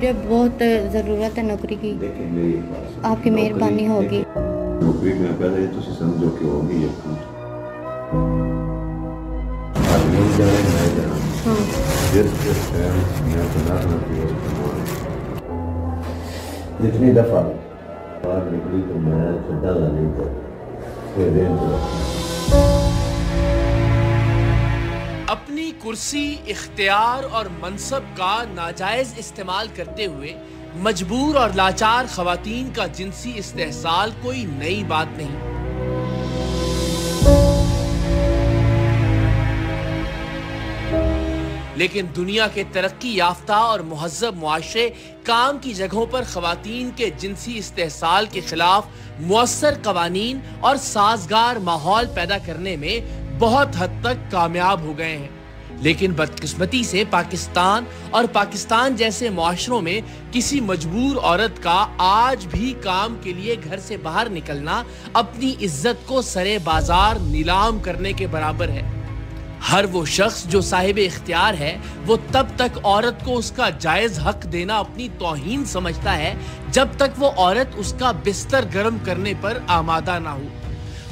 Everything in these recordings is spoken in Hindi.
मुझे बहुत ज़रूरत है नौकरी की। आपकी मेहरबानी होगी। नौकरी में पहले तो समझो कि होगी ये जितनी दफा बाहर निकली तो मैं छड्डा नहीं कर अपनी कुर्सी, इख्तियार और मनसब का नाजायज इस्तेमाल करते हुए मजबूर और लाचार खवातीन का जिनसी इस्तेहसाल कोई नई बात नहीं। लेकिन दुनिया के तरक्की याफ्ता और मुहज़्ज़ब मुआशरे काम की जगहों पर खवातीन के जिनसी इस्तेहसाल के खिलाफ मुअस्सर कवानीन और साजगार माहौल पैदा करने में बहुत हद तक कामयाब हो गए हैं। लेकिन बदकिस्मती से पाकिस्तान और पाकिस्तान जैसे मुआशरों में किसी मजबूर औरत का आज भी काम के लिए घर से बाहर निकलना अपनी इज्जत को सरे बाजार नीलाम करने के बराबर है। हर वो शख्स जो साहिब इख्तियार है वो तब तक औरत को उसका जायज हक देना अपनी तौहीन समझता है जब तक वो औरत उसका बिस्तर गर्म करने पर आमादा ना हो।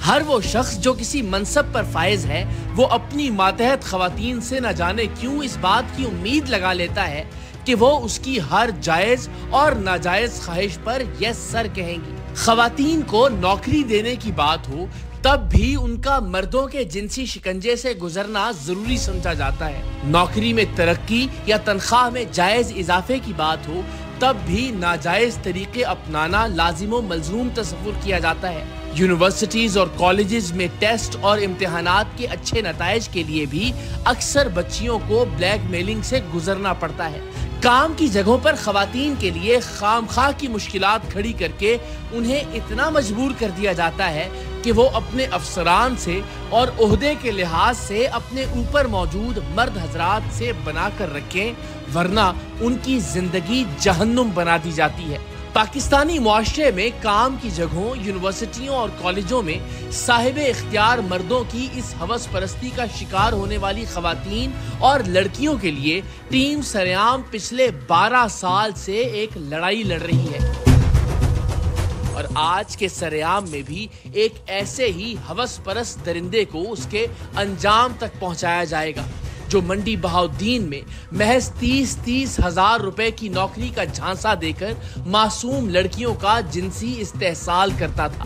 हर वो शख्स जो किसी मनसब पर फायज है वो अपनी मातहत खवातीन से न जाने क्यों इस बात की उम्मीद लगा लेता है कि वो उसकी हर जायज और नाजायज ख्वाहिश पर यस सर कहेंगी। खवातीन को नौकरी देने की बात हो तब भी उनका मर्दों के जिनसी शिकंजे से गुजरना जरूरी समझा जाता है। नौकरी में तरक्की या तनख्वाह में जायज इजाफे की बात हो तब भी नाजायज तरीके अपनाना लाजिम मलजूम तस्वुर किया जाता है। यूनिवर्सिटीज और कॉलेजेस में टेस्ट और इम्तिहानात के अच्छे नताइज के लिए भी अक्सर बच्चियों को ब्लैकमेलिंग से गुजरना पड़ता है। काम की जगहों पर खवातीन के लिए खामखा की मुश्किलात खड़ी करके उन्हें इतना मजबूर कर दिया जाता है कि वो अपने अफसरान से और ओहदे के लिहाज से अपने ऊपर मौजूद मर्द हजरात से बना कर रखें, वरना उनकी जिंदगी जहन्नुम बना दी जाती है। पाकिस्तानी मुआशरे में काम की जगहों, यूनिवर्सिटियों और कॉलेजों में साहिबे इख्तियार मर्दों की इस हवस परस्ती का शिकार होने वाली खवातीन और लड़कियों के लिए टीम सरेआम पिछले 12 साल से एक लड़ाई लड़ रही है और आज के सरेआम में भी एक ऐसे ही हवस परस्त दरिंदे को उसके अंजाम तक पहुंचाया जाएगा जो मंडी बहाउद्दीन में महज 30-30 हजार रुपए की नौकरी का झांसा देकर मासूम लड़कियों का जिनसी इस्तेहसाल करता था।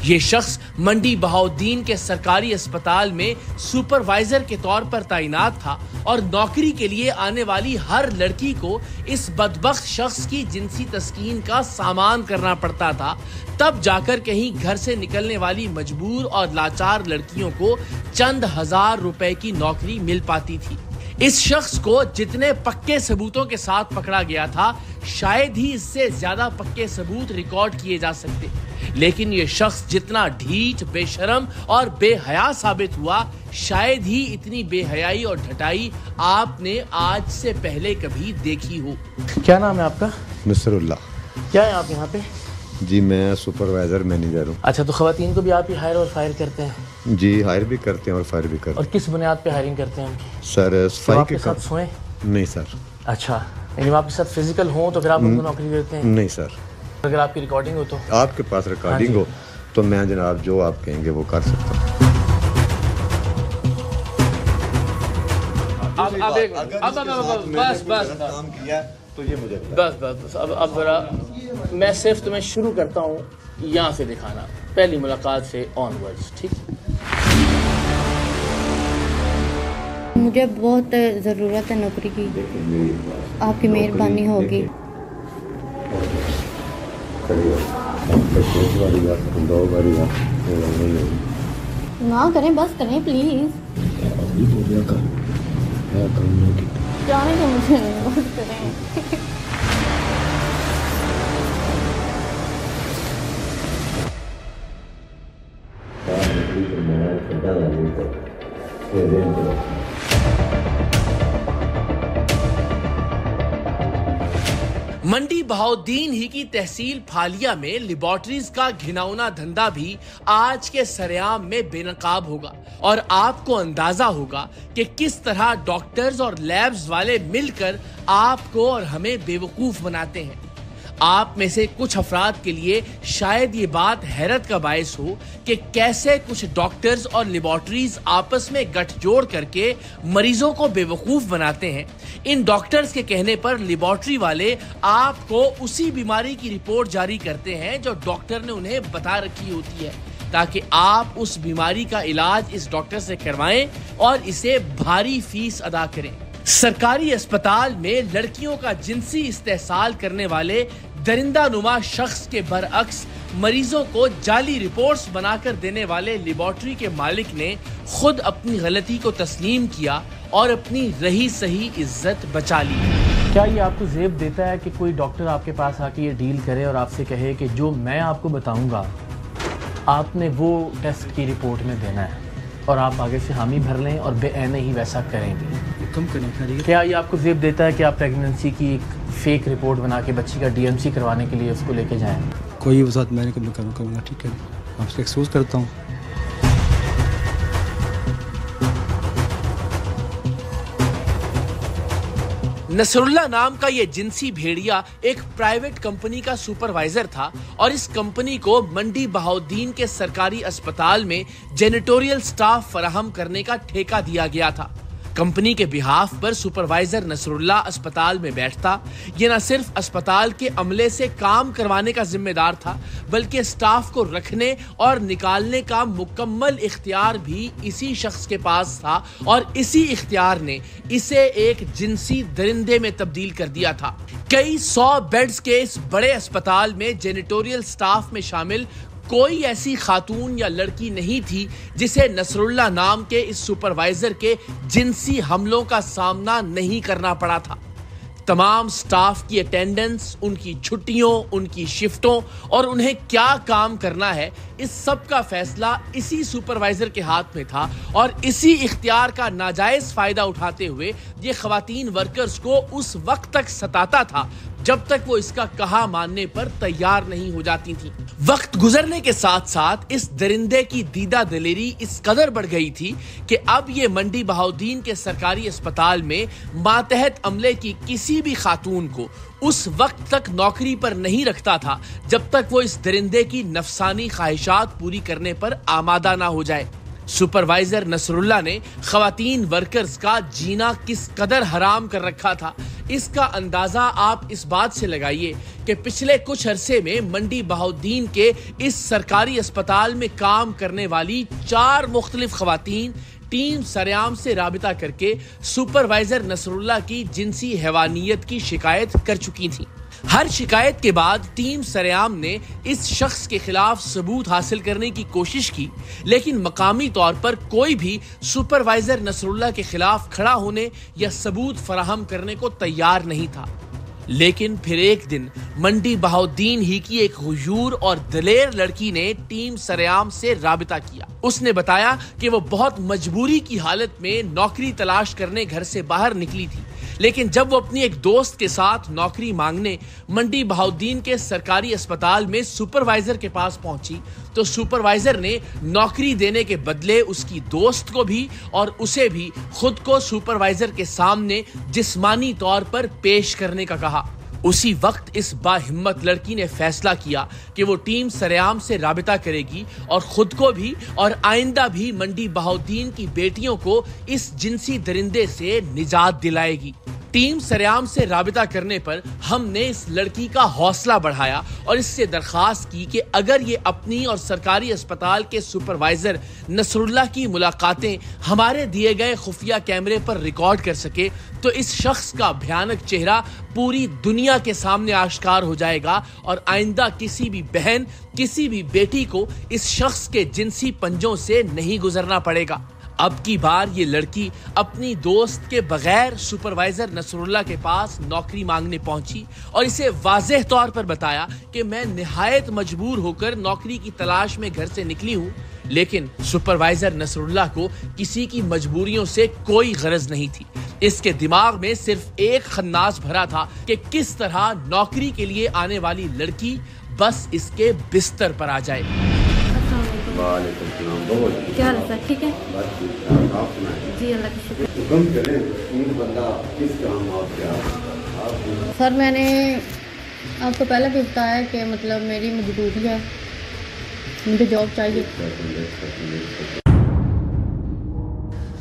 ये शख्स मंडी बहाउद्दीन के सरकारी अस्पताल में सुपरवाइजर के तौर पर तैनात था और नौकरी के लिए आने वाली हर लड़की को इस बदबख्त शख्स की जिनसी तस्कीन का सामान करना पड़ता था। तब जाकर कहीं घर से निकलने वाली मजबूर और लाचार लड़कियों को चंद हजार रुपए की नौकरी मिल पाती थी। इस शख्स को जितने पक्के सबूतों के साथ पकड़ा गया था शायद ही इससे ज्यादा पक्के सबूत रिकॉर्ड किए जा सकते, लेकिन ये शख्स जितना ढीठ, बेशरम और बेहया साबित हुआ शायद ही इतनी बेहयाई और ढटाई आपने आज से पहले कभी देखी हो। क्या नाम है आपका? नसरुल्लाह। क्या है आप यहाँ पे? जी मैं सुपरवाइजर मैनेजर हूँ। अच्छा, तो खवातीन को भी आप ही हायर और फायर करते हैं? जी हायर भी करते हैं और फायर भी करते हैं। और किस बुनियाद पे हायरिंग करते हैं उनकी? सर सफाई के साथ सोएं? नहीं सर। अच्छा, यानी आपके साथ फिजिकल हो तो फिर आप उनको नौकरी देते हैं? नहीं सर। अगर आपकी रिकॉर्डिंग हो तो? आपके पास रिकॉर्डिंग हो तो मैं जनाब जो आप कहेंगे वो कर सकता हूँ। तो ये मुझे बस अब जरा मैं सिर्फ तुम्हें शुरू करता हूँ यहाँ से दिखाना, पहली मुलाकात से ऑनवर्ड्स, ठीक? मुझे बहुत ज़रूरत है नौकरी की। आपकी मेहरबानी होगी। ना करें, बस करें प्लीज। जाने दो मुझे, बस करें। मंडी बहाउद्दीन ही की तहसील फालिया में लेबोरेटरीज का घिनौना धंधा भी आज के सरेआम में बेनकाब होगा और आपको अंदाजा होगा कि किस तरह डॉक्टर्स और लैब्स वाले मिलकर आपको और हमें बेवकूफ बनाते हैं। आप में से कुछ अफराद के लिए शायद ये बात हैरत का बायस हो कि कैसे कुछ डॉक्टर्स और लेबोरेटरीज आपस में गठजोड़ करके मरीजों को बेवकूफ बनाते हैं। इन डॉक्टर्स के कहने पर लेबोरेटरी वाले आपको उसी बीमारी की रिपोर्ट जारी करते हैं जो डॉक्टर ने उन्हें बता रखी होती है, ताकि आप उस बीमारी का इलाज इस डॉक्टर से करवाएं और इसे भारी फीस अदा करें। सरकारी अस्पताल में लड़कियों का जिनसी इस्तेहसाल करने वाले दरिंदा नुमा शख्स के बरअक्स मरीजों को जाली रिपोर्ट्स बनाकर देने वाले लेबोरेटरी के मालिक ने खुद अपनी गलती को तस्लीम किया और अपनी रही सही इज्जत बचा ली। क्या ये आपको ज़ेब देता है कि कोई डॉक्टर आपके पास आके ये डील करे और आपसे कहे कि जो मैं आपको बताऊंगा आपने वो टेस्ट की रिपोर्ट में देना है और आप आगे से हामी भर लें और बेऐने ही वैसा करेंगे? कम करें। क्या ये आपको ज़ेब देता है कि आप प्रेगनेंसी की एक फेक रिपोर्ट बना के बच्ची का DMC करवाने के लिए उसको लेके जाएं? कोई वजाहत मैंने कभी करूँगा, ठीक है, आपसे एक्सक्यूज़ करता हूँ। नसरुल्लाह नाम का ये जिनसी भेड़िया एक प्राइवेट कंपनी का सुपरवाइजर था और इस कंपनी को मंडी बहाउद्दीन के सरकारी अस्पताल में जेनिटोरियल स्टाफ फराहम करने का ठेका दिया गया था। कंपनी के बिहाफ पर सुपरवाइजर नसरुल्लाह अस्पताल में बैठता। ये न सिर्फ अस्पताल के अमले से काम करवाने का जिम्मेदार था, बल्कि स्टाफ को रखने और निकालने का मुकम्मल इख्तियार भी इसी शख्स के पास था और इसी इख्तियार ने इसे एक जिनसी दरिंदे में तब्दील कर दिया था। कई 100 बेड्स के इस बड़े अस्पताल में जेनिटोरियल स्टाफ में शामिल कोई ऐसी खातून या लड़की नहीं थी जिसे नसरुल्लाह नाम के इस सुपरवाइजर के जिनसी हमलों का सामना नहीं करना पड़ा था। तमाम स्टाफ की अटेंडेंस, उनकी छुट्टियों, उनकी शिफ्टों और उन्हें क्या काम करना है, इस सब का फैसला इसी सुपरवाइजर के हाथ में था और इसी इख्तियार का नाजायज फायदा उठाते हुए ये खवातीन वर्कर्स को उस वक्त तक सताता था जब तक वो इसका कहा मानने पर तैयार नहीं हो जाती थी। वक्त गुजरने के साथ साथ इस दरिंदे की दीदा दलेरी इस कदर बढ़ गई थी कि अब ये मंडी बहाउद्दीन के सरकारी अस्पताल में मातहत अमले की किसी भी खातून को उस वक्त तक नौकरी पर नहीं रखता था जब तक वो इस दरिंदे की नफसानी ख्वाहिशात पूरी करने पर आमादा ना हो जाए। सुपरवाइजर नसरुल्लाह ने खवातीन वर्कर्स का जीना किस कदर हराम कर रखा था, इसका अंदाजा आप इस बात से लगाइए कि पिछले कुछ अरसे में मंडी बहाउद्दीन के इस सरकारी अस्पताल में काम करने वाली 4 मुख्तलिफ खवातीन टीम सरेआम से राबिता करके सुपरवाइजर नसरुल्लाह की जिनसी हैवानियत की शिकायत कर चुकी थी। हर शिकायत के बाद टीम सरेआम ने इस शख्स के खिलाफ सबूत हासिल करने की कोशिश की, लेकिन मकामी तौर पर कोई भी सुपरवाइजर नसरुल्लाह के खिलाफ खड़ा होने या सबूत फराहम करने को तैयार नहीं था। लेकिन फिर एक दिन मंडी बहाउद्दीन ही की एक हुजूर और दलेर लड़की ने टीम सरेआम से राबिता किया। उसने बताया कि वो बहुत मजबूरी की हालत में नौकरी तलाश करने घर से बाहर निकली थी, लेकिन जब वो अपनी एक दोस्त के साथ नौकरी मांगने मंडी बहाउद्दीन के सरकारी अस्पताल में सुपरवाइजर के पास पहुंची तो सुपरवाइजर ने नौकरी देने के बदले उसकी दोस्त को भी और उसे भी खुद को सुपरवाइजर के सामने जिस्मानी तौर पर पेश करने का कहा। उसी वक्त इस बाहिम्मत लड़की ने फैसला किया कि वो टीम सरेआम से राबिता करेगी और खुद को भी और आइंदा भी मंडी बहाउद्दीन की बेटियों को इस जिनसी दरिंदे से निजात दिलाएगी। टीम सरेआम से राबिता करने पर हमने इस लड़की का हौसला बढ़ाया और इससे दरखास्त की कि अगर ये अपनी और सरकारी अस्पताल के सुपरवाइजर नसरुल्लाह की मुलाकातें हमारे दिए गए खुफिया कैमरे पर रिकॉर्ड कर सके तो इस शख्स का भयानक चेहरा पूरी दुनिया के सामने आश्कार हो जाएगा और आइंदा किसी भी बहन, किसी भी बेटी को इस शख्स के जिनसी पंजों से नहीं गुजरना पड़ेगा। अब की बार ये लड़की अपनी दोस्त के बगैर सुपरवाइजर नसरुल्लाह के पास नौकरी मांगने पहुंची और इसे वाज़ेह तौर पर बताया कि मैं निहायत मजबूर होकर नौकरी की तलाश में घर से निकली हूं, लेकिन सुपरवाइजर नसरुल्लाह को किसी की मजबूरियों से कोई गरज नहीं थी। इसके दिमाग में सिर्फ एक खन्नास भरा था कि किस तरह नौकरी के लिए आने वाली लड़की बस इसके बिस्तर पर आ जाए। क्या हाल है सर, ठीक है? जी अल्लाह का शुक्र। हुक्म करें, बंदा किस काम आप क्या सर मैंने आपको पहले भी बताया कि मतलब मेरी मजबूरी है, मुझे जॉब चाहिए।